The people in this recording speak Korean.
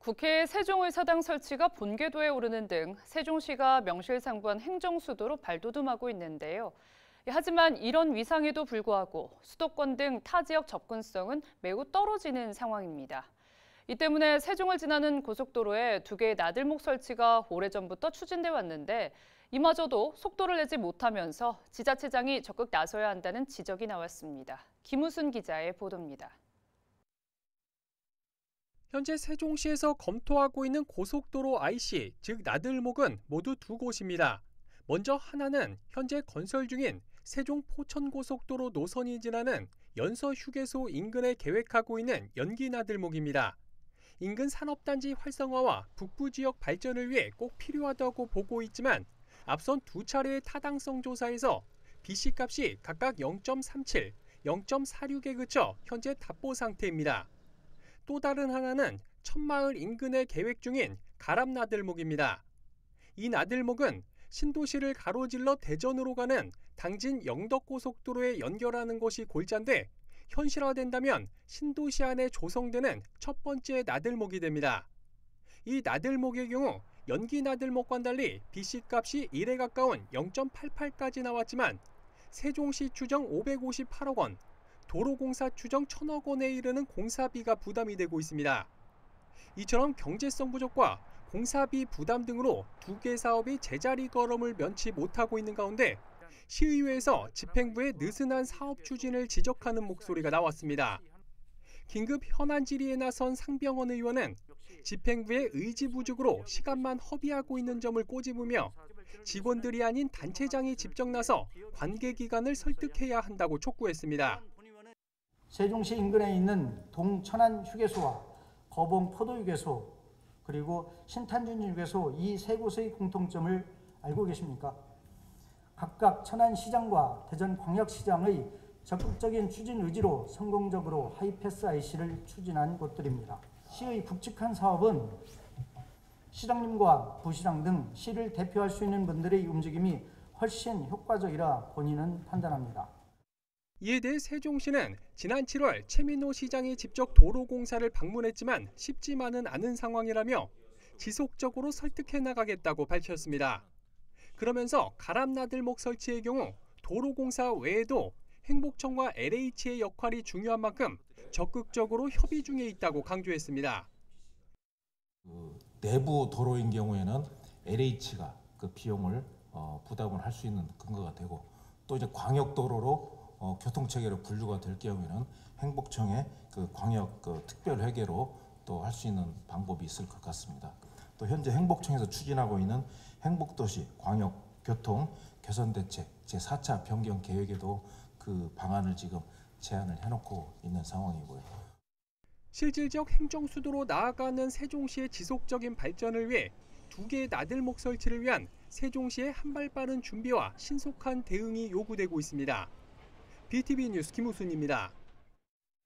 국회 세종의사당 설치가 본궤도에 오르는 등 세종시가 명실상부한 행정수도로 발돋움하고 있는데요. 하지만 이런 위상에도 불구하고 수도권 등 타 지역 접근성은 매우 떨어지는 상황입니다. 이 때문에 세종을 지나는 고속도로에 2개의 나들목 설치가 오래전부터 추진돼 왔는데 이마저도 속도를 내지 못하면서 지자체장이 적극 나서야 한다는 지적이 나왔습니다. 김우순 기자의 보도입니다. 현재 세종시에서 검토하고 있는 고속도로 IC, 즉 나들목은 모두 2곳입니다. 먼저 하나는 현재 건설 중인 세종 포천고속도로 노선이 지나는 연서휴게소 인근에 계획하고 있는 연기나들목입니다. 인근 산업단지 활성화와 북부 지역 발전을 위해 꼭 필요하다고 보고 있지만 앞선 2차례의 타당성 조사에서 BC값이 각각 0.37, 0.46에 그쳐 현재 답보 상태입니다. 또 다른 하나는 천마을 인근에 계획 중인 가람나들목입니다. 이 나들목은 신도시를 가로질러 대전으로 가는 당진 영덕고속도로에 연결하는 것이 골자인데 현실화된다면 신도시 안에 조성되는 첫 번째 나들목이 됩니다. 이 나들목의 경우 연기 나들목과는 달리 BC값이 1에 가까운 0.88까지 나왔지만 세종시 추정 558억 원, 도로공사 추정 1,000억 원에 이르는 공사비가 부담이 되고 있습니다. 이처럼 경제성 부족과 공사비 부담 등으로 2개 사업이 제자리 걸음을 면치 못하고 있는 가운데 시의회에서 집행부의 느슨한 사업 추진을 지적하는 목소리가 나왔습니다. 긴급 현안 질의에 나선 상병원 의원은 집행부의 의지 부족으로 시간만 허비하고 있는 점을 꼬집으며 직원들이 아닌 단체장이 직접 나서 관계기관을 설득해야 한다고 촉구했습니다. 세종시 인근에 있는 동천안 휴게소와 거봉 포도휴게소 그리고 신탄준 휴게소 이 세 곳의 공통점을 알고 계십니까? 각각 천안시장과 대전광역시장의 적극적인 추진 의지로 성공적으로 하이패스 IC를 추진한 곳들입니다. 시의 굵직한 사업은 시장님과 부시장 등 시를 대표할 수 있는 분들의 움직임이 훨씬 효과적이라 본인은 판단합니다. 이에 대해 세종시는 지난 7월 최민호 시장이 직접 도로공사를 방문했지만 쉽지만은 않은 상황이라며 지속적으로 설득해 나가겠다고 밝혔습니다. 그러면서 가람나들목 설치의 경우 도로공사 외에도 행복청과 LH의 역할이 중요한 만큼 적극적으로 협의 중에 있다고 강조했습니다. 내부 도로인 경우에는 LH가 그 비용을 부담을 할 수 있는 근거가 되고 또 이제 광역도로로 교통체계로 분류가 될 경우에는 행복청의 그 광역 특별회계로 또 할 수 있는 방법이 있을 것 같습니다. 또 현재 행복청에서 추진하고 있는 행복도시 광역교통 개선대책 제4차 변경 계획에도 그 방안을 지금 제안을 해놓고 있는 상황이고요. 실질적 행정수도로 나아가는 세종시의 지속적인 발전을 위해 2개의 나들목 설치를 위한 세종시의 한 발 빠른 준비와 신속한 대응이 요구되고 있습니다. BTV 뉴스 김우순입니다.